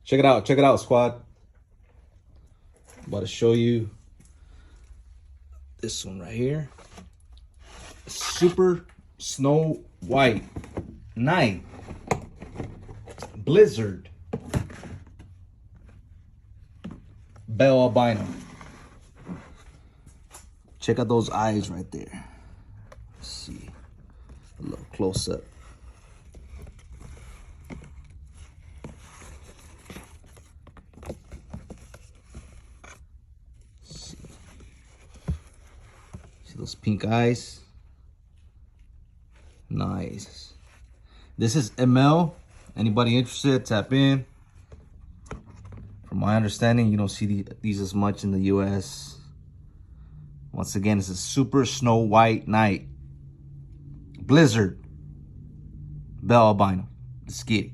Check it out, squad. I'm about to show you this one right here. Super Snow White Night Blizzard Bell Albino. Check out those eyes right there. Let's see a little close up. See those pink eyes? Nice. This is ML. Anybody interested, tap in. From my understanding, you don't see these as much in the US. Once again, it's a Super Snow White Night Blizzard Bell Albino. Let's get it.